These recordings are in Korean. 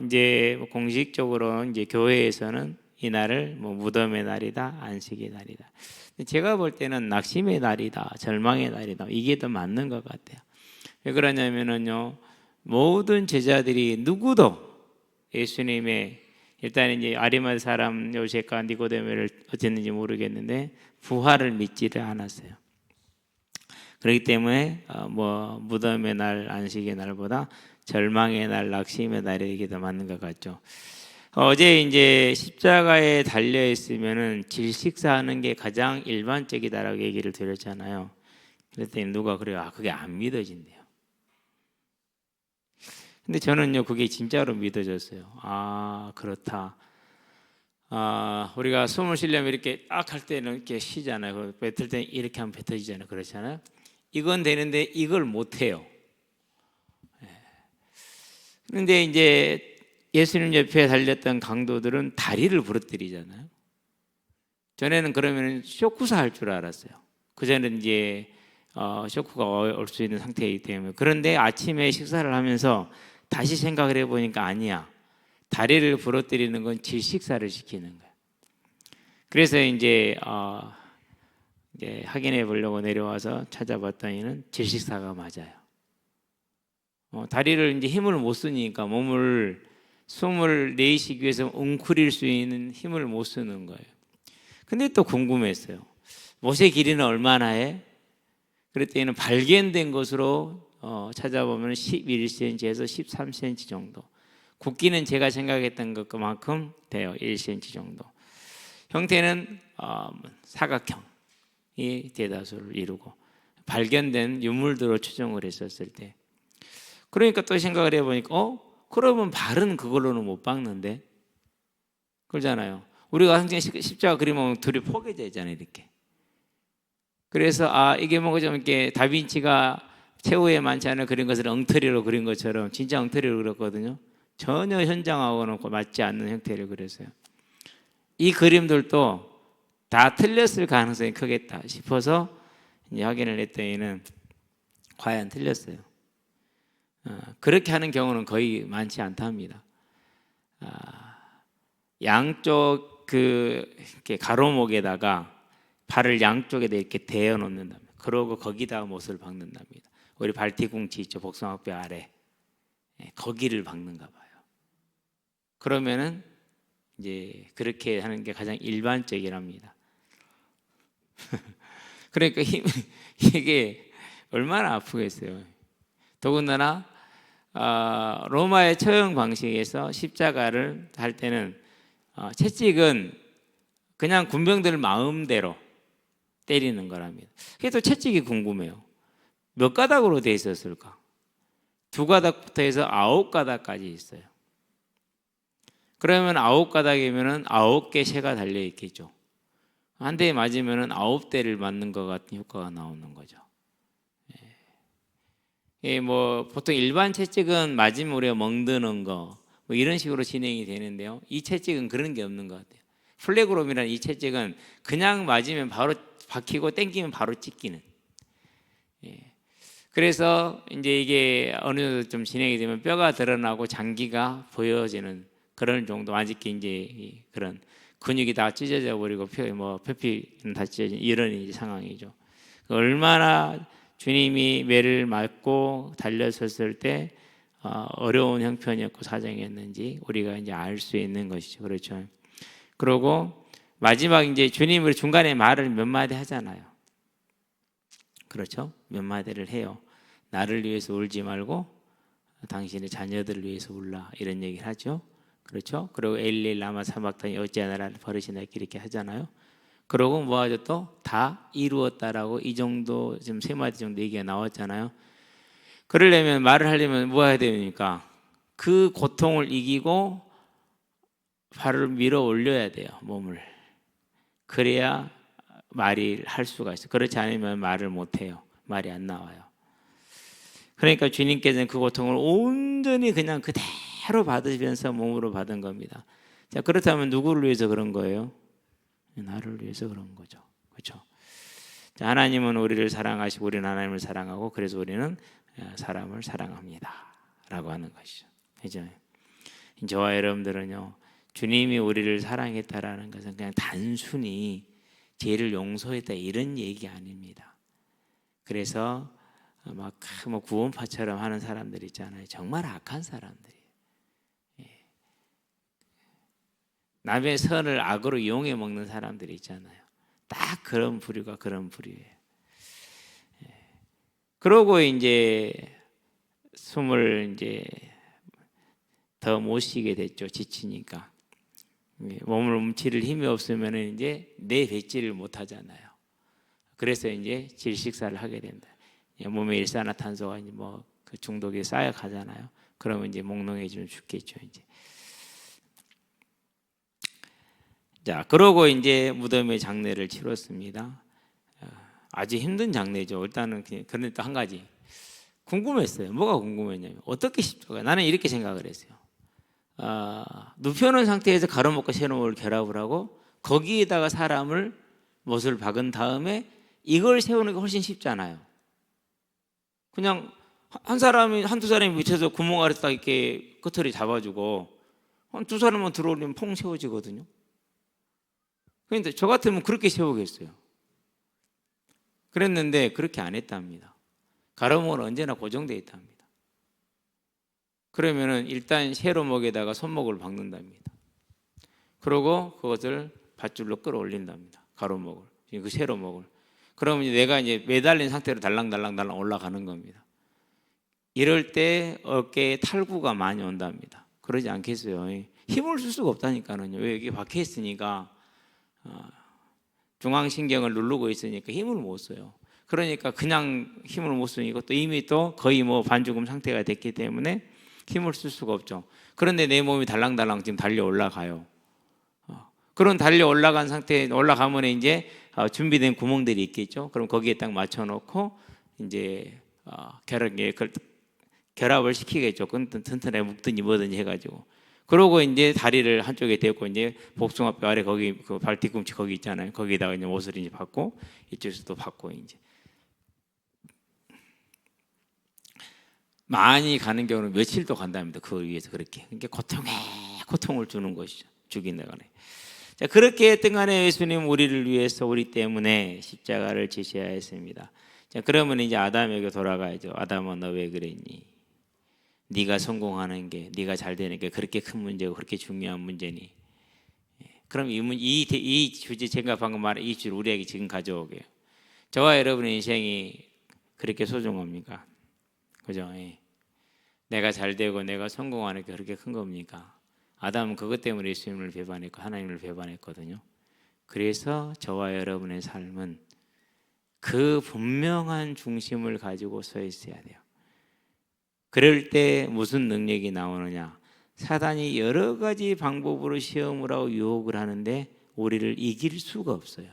이제 공식적으로 이제 교회에서는 이 날을 뭐 무덤의 날이다, 안식의 날이다. 제가 볼 때는 낙심의 날이다, 절망의 날이다. 이게 더 맞는 것 같아요. 왜 그러냐면은요, 모든 제자들이 누구도 예수님의, 일단 이제 아리마대 사람 요셉과 니고데모를 어땠는지 모르겠는데 부활을 믿지를 않았어요. 그렇기 때문에 뭐 무덤의 날, 안식의 날보다 절망의 날, 낙심의 날이 이게 더 맞는 것 같죠. 어제 이제 십자가에 달려 있으면은 질식사하는 게 가장 일반적이다라고 얘기를 드렸잖아요. 그랬더니 누가 그래요? 그게 안 믿어진대요. 근데 저는요, 그게 진짜로 믿어졌어요. 그렇다. 우리가 숨을 쉬려면 이렇게 딱 할 때는 이렇게 쉬잖아요. 뱉을 때는 이렇게 하면 뱉어지잖아요. 그렇잖아요. 이건 되는데 이걸 못 해요. 그런데 이제 예수님 옆에 달렸던 강도들은 다리를 부러뜨리잖아요. 전에는 그러면 쇼크사 할 줄 알았어요. 그전에는 이제 쇼크가 올 수 있는 상태이기 때문에. 그런데 아침에 식사를 하면서 다시 생각을 해보니까 아니야. 다리를 부러뜨리는 건 질식사를 시키는 거야. 그래서 이제 확인해 보려고 내려와서 찾아봤더니는 질식사가 맞아요. 다리를 이제 힘을 못 쓰니까 숨을 내쉬기 위해서 웅크릴 수 있는 힘을 못 쓰는 거예요. 근데 또 궁금했어요. 못의 길이는 얼마나 해? 그랬더니 발견된 것으로 찾아보면 11cm에서 13cm 정도. 굵기는 제가 생각했던 것만큼 돼요. 1cm 정도. 형태는 사각형이 대다수를 이루고 발견된 유물들로 추정을 했었을 때, 그러니까 또 생각을 해보니까 그러면 발은 그걸로는 못 박는데, 그러잖아요. 우리가 항상 십자가 그리면 둘이 포개져 있잖아요, 이렇게. 그래서 이게 뭔가 좀 이렇게 다빈치가 최후의 만찬을 그린 것을 엉터리로 그린 것처럼 진짜 엉터리로 그렸거든요. 전혀 현장하고는 맞지 않는 형태를 그렸어요. 이 그림들도 다 틀렸을 가능성이 크겠다 싶어서 이제 확인을 했더니는 과연 틀렸어요. 그렇게 하는 경우는 거의 많지 않답니다. 양쪽 이렇게 가로목에다가 발을 양쪽에다 이렇게 대어 놓는답니다. 그러고 거기다가 못을 박는답니다. 우리 발 뒤꿈치 있죠, 복숭아뼈 아래. 거기를 박는가 봐요. 그러면은 이제 그렇게 하는 게 가장 일반적이랍니다. 그러니까 이게 얼마나 아프겠어요. 더군다나 로마의 처형 방식에서 십자가를 할 때는 채찍은 그냥 군병들 마음대로 때리는 거랍니다. 그게 또 채찍이 궁금해요. 몇 가닥으로 돼 있었을까? 2가닥부터 해서 9가닥까지 있어요. 그러면 9가닥이면 9개 새가 달려 있겠죠. 한 대에 맞으면 9대를 맞는 것 같은 효과가 나오는 거죠. 뭐 보통 일반 채찍은 맞으면 우리가 멍드는 거 뭐 이런 식으로 진행이 되는데요. 이 채찍은 그런 게 없는 것 같아요. 플래그롬이라는 이 채찍은 그냥 맞으면 바로 박히고 땡기면 바로 찢기는. 그래서 이제 이게 어느 정도 좀 진행이 되면 뼈가 드러나고 장기가 보여지는 그런 정도, 아직 이제 그런 근육이 다 찢어져 버리고 표피는 다 찢어진 이런 이제 상황이죠. 얼마나 주님이 매를 맞고 달렸었을 때 어려운 형편이었고 사정이었는지 우리가 이제 알 수 있는 것이죠. 그렇죠. 그리고 마지막 이제 주님을 중간에 말을 몇 마디 하잖아요. 그렇죠? 몇 마디를 해요. 나를 위해서 울지 말고 당신의 자녀들을 위해서 울라, 이런 얘기를 하죠. 그렇죠? 그리고 엘리 라마 사박타니 어찌하나 나를 버리시나 이렇게 하잖아요. 그러고 뭐 하죠? 또 다 이루었다라고 이 정도 지금 3마디 정도 얘기가 나왔잖아요. 그러려면 말을 하려면 뭐 해야 되니까 그 고통을 이기고 발을 밀어 올려야 돼요, 몸을. 그래야 말을 할 수가 있어요. 그렇지 않으면 말을 못 해요. 말이 안 나와요. 그러니까 주님께서는 그 고통을 온전히 그냥 그대로 받으시면서 몸으로 받은 겁니다. 자, 그렇다면 누구를 위해서 그런 거예요? 나를 위해서 그런 거죠. 그렇죠? 자, 하나님은 우리를 사랑하시고 우리는 하나님을 사랑하고 그래서 우리는 사람을 사랑합니다 라고 하는 것이죠. 그렇죠? 저와 여러분들은요, 주님이 우리를 사랑했다라는 것은 그냥 단순히 죄를 용서했다 이런 얘기 아닙니다. 그래서 막 뭐 구원파처럼 하는 사람들 있잖아요. 정말 악한 사람들이에요. 남의 선을 악으로 이용해 먹는 사람들이 있잖아요. 딱 그런 부류가 그런 부류예요. 그러고 이제 숨을 이제 더 못 쉬게 됐죠. 지치니까. 몸을 움츠릴 힘이 없으면 이제 내뱉지를 못하잖아요. 그래서 이제 질식사를 하게 된다. 몸에 일산화탄소가 이제 뭐 그 중독이 쌓여가잖아요. 그러면 이제 몽롱해지면 죽겠죠. 이제. 자, 그러고 이제 무덤의 장례를 치렀습니다. 아주 힘든 장례죠. 일단은 그런데 또 한 가지 궁금했어요. 뭐가 궁금했냐면 어떻게 십자가? 나는 이렇게 생각을 했어요. 눕혀놓은 상태에서 가로목과 세로목을 결합을 하고 거기에다가 사람을 못을 박은 다음에 이걸 세우는 게 훨씬 쉽잖아요. 그냥 한두 사람이 밑에서 구멍 아래 딱 이렇게 끝을 잡아주고 한 두 사람만 들어오면 퐁 세워지거든요. 그런데 저 같으면 그렇게 세우겠어요. 그랬는데 그렇게 안 했답니다. 가로목은 언제나 고정되어 있답니다. 그러면은 일단 세로목에다가 손목을 박는답니다. 그리고 그것을 밧줄로 끌어올린답니다. 가로목을, 그 세로목을. 그러면 이제 내가 이제 매달린 상태로 달랑달랑 올라가는 겁니다. 이럴 때 어깨에 탈구가 많이 온답니다. 그러지 않겠어요? 힘을 쓸 수가 없다니까요. 왜 여기 박혀 있으니까 중앙신경을 누르고 있으니까 힘을 못 써요. 그러니까 그냥 힘을 못 쓰니 이것도 이미 또 거의 뭐 반죽음 상태가 됐기 때문에 힘을 쓸 수가 없죠. 그런데 내 몸이 달랑달랑 지금 달려 올라가요. 그런 달려 올라간 상태에 올라가면 이제 준비된 구멍들이 있겠죠. 그럼 거기에 딱 맞춰놓고 이제 결합을 시키겠죠. 튼튼하게 묶든지 뭐든지 해가지고. 그러고 이제 다리를 한쪽에 대고 이제 복숭아뼈 아래 거기 그 발 뒤꿈치 거기 있잖아요. 거기다가 이제 옷을 이제 받고 이쪽에서도 받고 이제 많이 가는 경우는 며칠도 간답니다. 그걸 위해서 그렇게. 그러니까 고통을 주는 것이죠. 죽인다간에. 자, 그렇게 했던 간에 예수님 우리를 위해서 우리 때문에 십자가를 지셔야 했습니다. 자, 그러면 이제 아담에게 돌아가야죠. 아담아 너 왜 그랬니? 네가 성공하는 게, 네가 잘 되는 게 그렇게 큰 문제고 그렇게 중요한 문제니? 그럼 이 주제 제가 방금 말한 이 주를 우리에게 지금 가져오게요. 저와 여러분의 인생이 그렇게 소중합니까? 그죠? 내가 잘 되고 내가 성공하는 게 그렇게 큰 겁니까? 아담은 그것 때문에 예수님을 배반했고 하나님을 배반했거든요. 그래서 저와 여러분의 삶은 그 분명한 중심을 가지고 서 있어야 돼요. 그럴 때 무슨 능력이 나오느냐? 사단이 여러 가지 방법으로 시험을 하고 유혹을 하는데 우리를 이길 수가 없어요.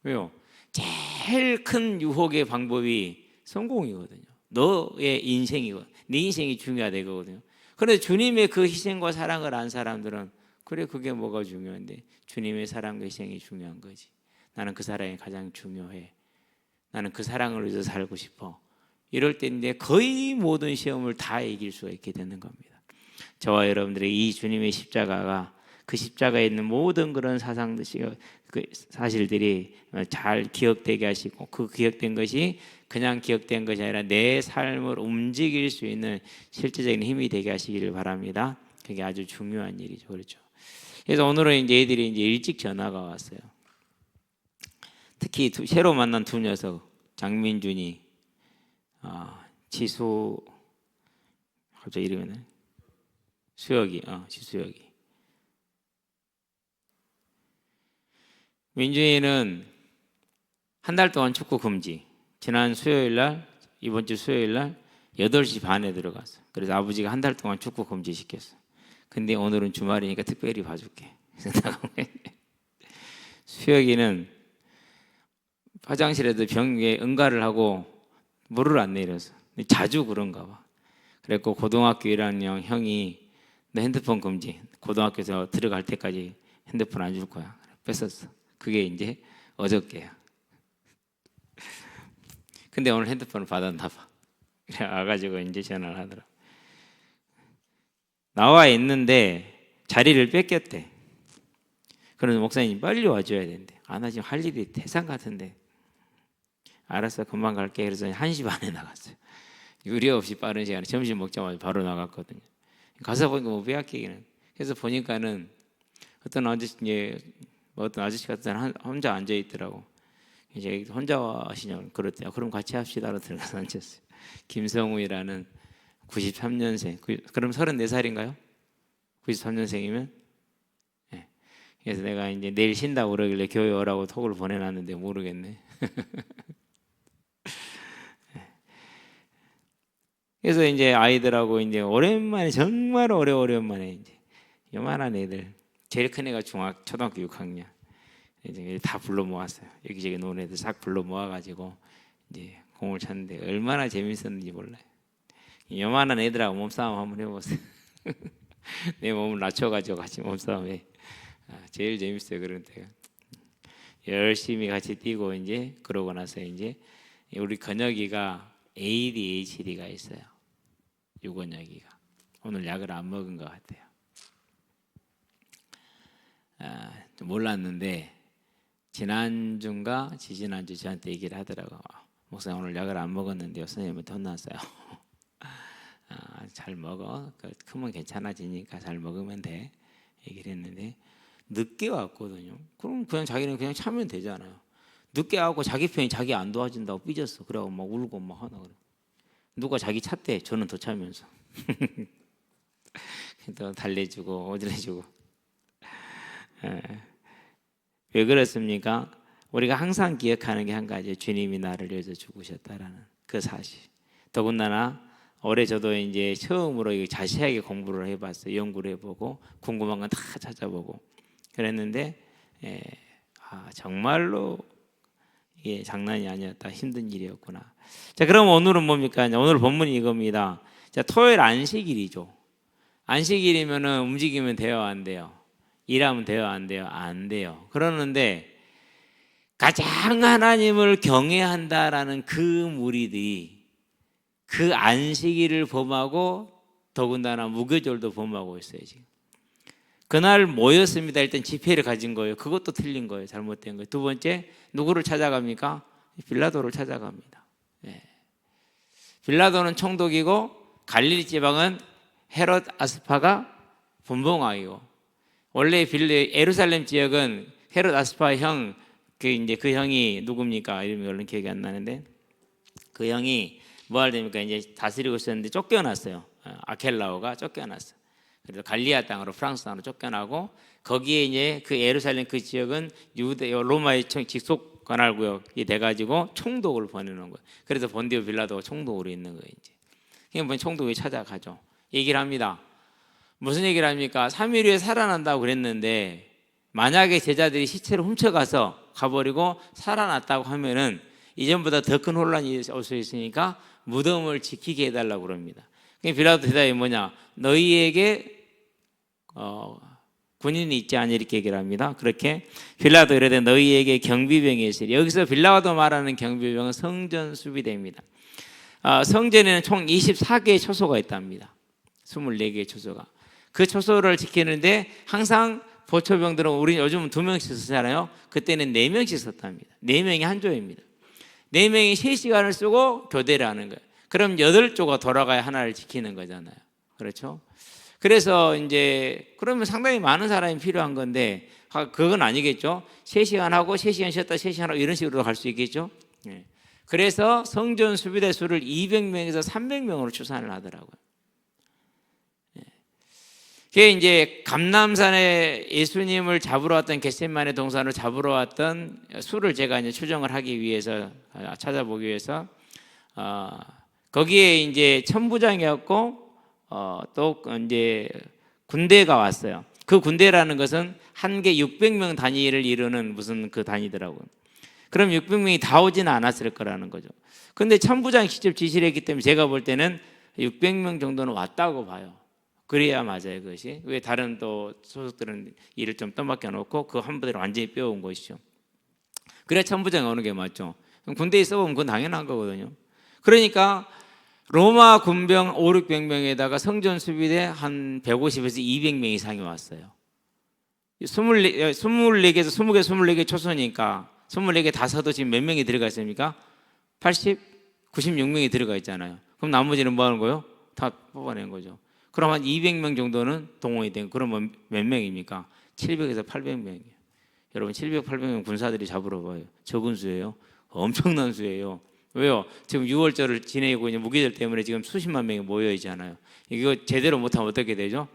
왜요? 제일 큰 유혹의 방법이 성공이거든요. 너의 인생이고 네 인생이 중요하다거든요. 그런데 주님의 그 희생과 사랑을 안 사람들은 그래 그게 뭐가 중요한데 주님의 사랑과 희생이 중요한 거지. 나는 그 사랑이 가장 중요해. 나는 그 사랑을 위해서 살고 싶어. 이럴 때인데 거의 모든 시험을 다 이길 수가 있게 되는 겁니다. 저와 여러분들의 이 주님의 십자가가 그 십자가에 있는 모든 그런 그 사실들이 잘 기억되게 하시고 그 기억된 것이 그냥 기억된 것이 아니라 내 삶을 움직일 수 있는 실제적인 힘이 되게 하시기를 바랍니다. 그게 아주 중요한 일이죠. 그렇죠. 그래서 오늘은 이제 애들이 이제 일찍 전화가 왔어요. 특히 새로 만난 두 녀석 장민준이 지수 갑자기 이름이 수혁이 지수혁이 민준이는 한 달 동안 축구 금지. 지난 수요일 날 이번 주 수요일 날 8시 반에 들어갔어. 그래서 아버지가 한 달 동안 축구 금지 시켰어. 근데 오늘은 주말이니까 특별히 봐줄게. 수혁이는 화장실에도 병에 응가를 하고 물을 안 내려서 자주 그런가 봐. 그랬고 고등학교 1학년 형이 너 핸드폰 금지. 고등학교에서 들어갈 때까지 핸드폰 안 줄 거야. 뺐었어. 그게 이제 어저께야. 근데 오늘 핸드폰을 받았나 봐. 그래 와가지고 이제 전화를 하더라. 나와 있는데 자리를 뺏겼대. 그래서 목사님 빨리 와줘야 된대. 나 지금 할 일이 태산 같은데. 알았어, 금방 갈게. 그래서 1시 반에 나갔어요. 유례 없이 빠른 시간에 점심 먹자마자 바로 나갔거든요. 가서 보니까 뭐 빼앗기기는. 그래서 보니까는 어떤 아저씨 같은 사람 혼자 앉아 있더라고. 이제 혼자 하시냐고 그랬대요. 그럼 같이 합시다로 들어가서 앉았어요. 김성우이라는 93년생. 그럼 34살인가요? 93년생이면? 네. 그래서 내가 이제 내일 쉰다고 그러길래 교회 오라고 톡을 보내놨는데 모르겠네. 그래서 이제 아이들하고 이제 오랜만에, 정말 오랜만에 이제 요만한 애들, 제일 큰 애가 초등학교 6학년 이제 다 불러 모았어요. 여기저기 노는 애들 싹 불러 모아가지고 이제 공을 쳤는데 얼마나 재밌었는지 몰라요. 요만한 애들하고 몸싸움 한번 해보세요. 내 몸을 낮춰가지고 같이 몸싸움해. 제일 재밌어요. 그런 때가. 열심히 같이 뛰고 이제 그러고 나서 이제 우리 건혁이가 ADHD가 있어요. 유건혁이가 오늘 약을 안 먹은 것 같아요. 몰랐는데 지난주인가 지지난주 저한테 얘기를 하더라고. 목사님 오늘 약을 안 먹었는데요, 선생님한테 혼났어요. 잘 먹어. 크면 괜찮아지니까 잘 먹으면 돼. 얘기를 했는데 늦게 왔거든요. 그럼 그냥 자기는 그냥 참으면 되잖아요. 늦게 와고 자기 편이 자기 안 도와준다고 삐졌어. 그래갖고 막 울고 막 하나 그래. 누가 자기 찼대. 저는 더 차면서. 또 달래주고 어질러주고. 왜 그렇습니까? 우리가 항상 기억하는 게 한 가지, 주님이 나를 위해서 죽으셨다라는 그 사실. 더군다나 올해 저도 이제 처음으로 자세하게 공부를 해봤어요. 연구를 해보고 궁금한 건 다 찾아보고 그랬는데 정말로 이게 장난이 아니었다. 힘든 일이었구나. 자, 그럼 오늘은 뭡니까? 오늘 본문이 이겁니다. 자, 토요일 안식일이죠. 안식일이면은 움직이면 돼요, 안 돼요? 일하면 돼요, 안 돼요? 안 돼요. 그러는데 가장 하나님을 경외한다라는 그 무리들이 그 안식일을 범하고 더군다나 무교절도 범하고 있어요, 지금. 그날 모였습니다. 일단 집회를 가진 거예요. 그것도 틀린 거예요. 잘못된 거예요. 두 번째, 누구를 찾아갑니까? 빌라도를 찾아갑니다. 네. 빌라도는 총독이고 갈릴리 지방은 헤롯 아스파가 분봉왕이고, 원래 예루살렘 지역은 헤롯 아스파 형, 그 형이 누굽니까? 이름이 얼른 기억이 안 나는데, 그 형이 뭐 할 됩니까? 이제 다스리고 있었는데 쫓겨났어요. 아켈라오가 쫓겨났어. 그래서 갈리아 땅으로, 프랑스 땅으로 쫓겨나고, 거기에 이제 그 예루살렘 그 지역은 로마의 직속 관할 구역이 돼가지고 총독을 보내는 거예요. 그래서 본디오 빌라도가 총독으로 있는 거예요. 이제 그러니까 총독이 찾아가죠. 얘기를 합니다. 무슨 얘기를 합니까? 3일 후에 살아난다고 그랬는데 만약에 제자들이 시체를 훔쳐가서 가버리고 살아났다고 하면은 이전보다 더 큰 혼란이 올 수 있으니까 무덤을 지키게 해달라고 그럽니다. 빌라도 대답이 뭐냐? 너희에게 군인이 있지 않니? 이렇게 얘기를 합니다. 그렇게 빌라도 이르되 너희에게 경비병이 있으리. 여기서 빌라도 말하는 경비병은 성전 수비대입니다. 성전에는 총 24개의 초소가 있답니다. 24개의 초소가. 그 초소를 지키는데 항상 보초병들은, 우리 요즘은 2명씩 쓰잖아요. 그때는 4명씩 썼답니다. 4명이 한 조입니다. 4명이 3시간을 쓰고 교대를 하는 거예요. 그럼 8조가 돌아가야 하나를 지키는 거잖아요. 그렇죠? 그래서 이제 그러면 상당히 많은 사람이 필요한 건데 그건 아니겠죠. 3시간 하고 3시간 쉬었다 3시간 하고 이런 식으로 갈 수 있겠죠. 네. 그래서 성전 수비대 수를 200명에서 300명으로 추산을 하더라고요. 그게 이제 감람산에 예수님을 잡으러 왔던, 겟세마네 동산을 잡으러 왔던 수를 제가 이제 추정을 하기 위해서, 찾아보기 위해서 거기에 이제 천부장이었고 또 이제 군대가 왔어요. 그 군대라는 것은 한 개 600명 단위를 이루는 무슨 그 단위더라고요. 그럼 600명이 다 오지는 않았을 거라는 거죠. 그런데 천부장이 직접 지시를 했기 때문에 제가 볼 때는 600명 정도는 왔다고 봐요. 그래야 맞아요, 그것이. 왜 다른 또 소속들은 일을 좀 떠맡겨 놓고 그 한 부대를 완전히 빼온 것이죠. 그래야 천부장이 오는 게 맞죠. 군대에 있어보면 그건 당연한 거거든요. 그러니까 로마 군병 5, 600명에다가 성전 수비대 한 150에서 200명 이상이 왔어요. 24개에서 20개, 24개 초소니까 24개 다 서도 지금 몇 명이 들어가 있습니까? 80, 96명이 들어가 있잖아요. 그럼 나머지는 뭐 하는 거예요? 다 뽑아낸 거죠. 그럼 한 200명 정도는 동원이 된, 그러면 몇 명입니까? 700에서 800명이에요. 여러분 700, 800명 군사들이 잡으러 가요. 적은 수예요. 엄청난 수예요. 왜요? 지금 6월절을 지내고 있는 무기들 때문에 지금 수십만 명이 모여 있잖아요. 이거 제대로 못하면 어떻게 되죠?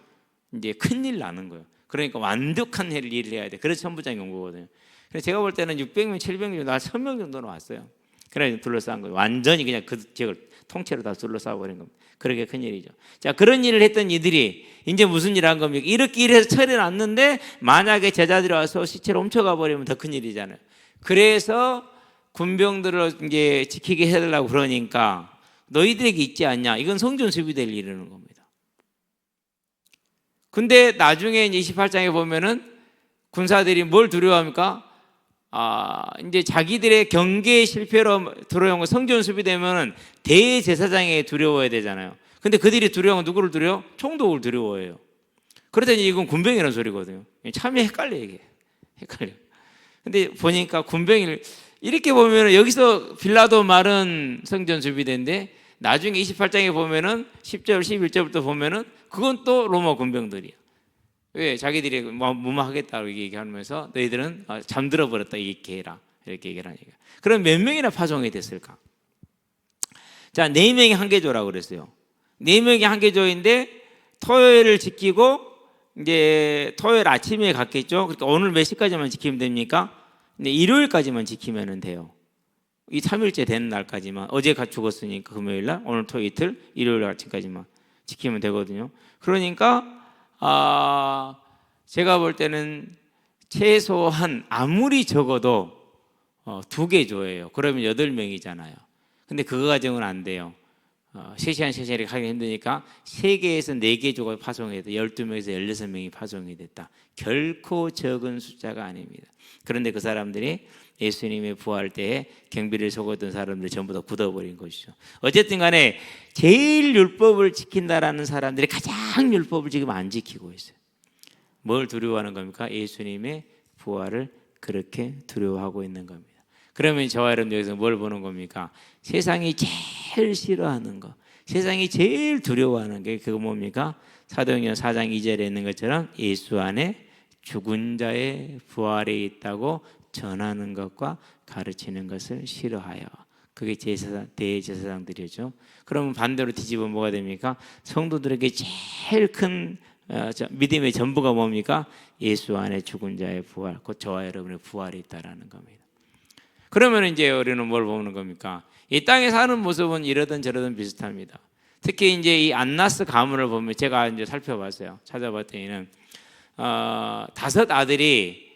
이제 큰일 나는 거예요. 그러니까 완벽한 일을 해야 돼. 그래서 천부장이 온 거거든요. 그래서 제가 볼 때는 600명, 700명, 한 1000명 정도는 왔어요. 그래서 둘러싼 거예요. 완전히 그냥 그 지역을 통째로 다 둘러싸고 버린 겁니다. 그러게 큰 일이죠. 자, 그런 일을 했던 이들이 이제 무슨 일을 한 겁니까? 이렇게 일해서 처리해놨는데 만약에 제자들이 와서 시체를 훔쳐가 버리면 더 큰 일이잖아요. 그래서 군병들을 이제 지키게 해달라고 그러니까 너희들에게 있지 않냐? 이건 성전 수비대를 이루는 겁니다. 근데 나중에 이제 28장에 보면은 군사들이 뭘 두려워합니까? 이제 자기들의 경계 실패로 두려운 거, 성전 수비되면은 대제사장이 두려워야 되잖아요. 근데 그들이 두려운 건 누구를 두려워? 총독을 두려워해요. 그러더니 이건 군병이라는 소리거든요. 참 헷갈려, 이게. 헷갈려. 근데 보니까 군병을 이렇게 보면은 여기서 빌라도 말은 성전 수비대인데 나중에 28장에 보면은 10절, 11절부터 보면은 그건 또 로마 군병들이야. 왜? 자기들이 무마하겠다고 얘기하면서 너희들은 잠들어 버렸다 이렇게 해라, 이렇게 얘기를 하니까. 그럼 몇 명이나 파송이 됐을까? 자, 4명이 한계조라고 그랬어요. 4명이 한계조인데 토요일을 지키고 이제 토요일 아침에 갔겠죠. 그러니까 오늘 몇 시까지만 지키면 됩니까? 근데 일요일까지만 지키면 돼요. 이 3일째 되는 날까지만. 어제가 죽었으니까 금요일 날, 오늘 토요일 이틀, 일요일 아침까지만 지키면 되거든요. 그러니까 제가 볼 때는 최소한 아무리 적어도 2개 조예요. 그러면 8명이잖아요. 근데 그거 가정은 안 돼요. 3시간 이렇게 하기 힘드니까 3개에서 4개 조가 파송이 됐다. 12명에서 16명이 파송이 됐다. 결코 적은 숫자가 아닙니다. 그런데 그 사람들이 예수님의 부활 때에 경비를 속였던 사람들이 전부 다 굳어버린 것이죠. 어쨌든 간에 제일 율법을 지킨다라는 사람들이 가장 율법을 지금 안 지키고 있어요. 뭘 두려워하는 겁니까? 예수님의 부활을 그렇게 두려워하고 있는 겁니다. 그러면 저와 여러분 여기서 뭘 보는 겁니까? 세상이 제일 싫어하는 거, 세상이 제일 두려워하는 게 그거 뭡니까? 사도행전 4장 2절에 있는 것처럼 예수 안에 죽은 자의 부활에 있다고 전하는 것과 가르치는 것을 싫어하여. 그게 대제사장들이죠. 그러면 반대로 뒤집어 뭐가 됩니까? 성도들에게 제일 큰 믿음의 전부가 뭡니까? 예수 안에 죽은 자의 부활, 곧 저와 여러분의 부활이 있다라는 겁니다. 그러면 이제 우리는 뭘 보는 겁니까? 이 땅에 사는 모습은 이러든 저러든 비슷합니다. 특히 이제 이 안나스 가문을 보면 제가 이제 살펴봤어요. 찾아봤더니는 5 아들이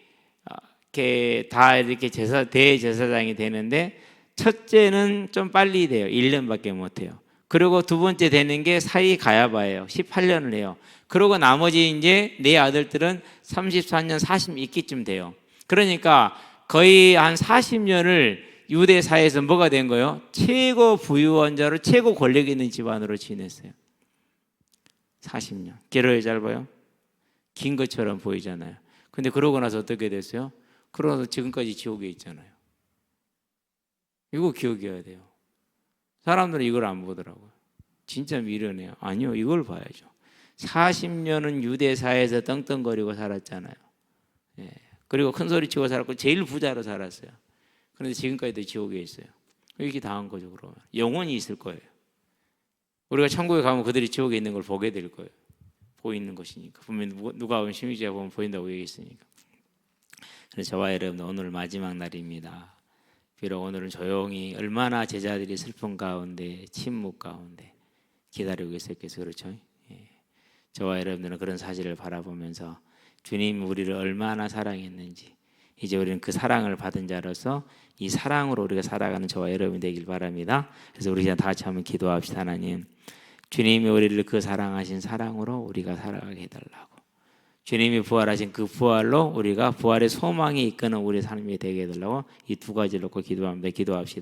이렇게 다 이렇게 대제사장이 되는데 첫째는 좀 빨리 돼요. 1년밖에 못 해요. 그리고 두 번째 되는 게 사이 가야바예요. 18년을 해요. 그리고 나머지 이제 4 아들들은 34년, 40이쯤 돼요. 그러니까 거의 한 40년을 유대 사회에서 뭐가 된 거예요? 최고 부유원자로 최고 권력 있는 집안으로 지냈어요. 40년. 길어요, 짧아요? 긴 것처럼 보이잖아요. 근데 그러고 나서 어떻게 됐어요? 그러고 나서 지금까지 지옥에 있잖아요. 이거 기억해야 돼요. 사람들은 이걸 안 보더라고요. 진짜 미련해요. 아니요, 이걸 봐야죠. 40년은 유대 사회에서 떵떵거리고 살았잖아요. 예. 그리고 큰 소리 치고 살았고 제일 부자로 살았어요. 그런데 지금까지도 지옥에 있어요. 이렇게 당한 거죠. 그러면 영원히 있을 거예요. 우리가 천국에 가면 그들이 지옥에 있는 걸 보게 될 거예요. 보이는 것이니까. 분명히 누가 보면 심리지가 보면 보인다고 얘기했으니까. 그래서 저와 여러분 오늘 마지막 날입니다. 비록 오늘은 조용히 얼마나 제자들이 슬픔 가운데 침묵 가운데 기다리고 있었겠어요. 그렇죠? 예. 저와 여러분들은 그런 사실을 바라보면서 주님 우리를 얼마나 사랑했는지 이제 우리는 그 사랑을 받은 자로서 이 사랑으로 우리가 살아가는 저와 여러분이 되길 바랍니다. 그래서 우리 다 같이 한번 기도합시다. 하나님, 주님이 우리를 그 사랑하신 사랑으로 우리가 살아가게 해달라고, 주님이 부활하신 그 부활로 우리가 부활의 소망이 이끄는 우리 삶이 되게 해달라고 이 2가지를 놓고 기도합니다. 기도합시다.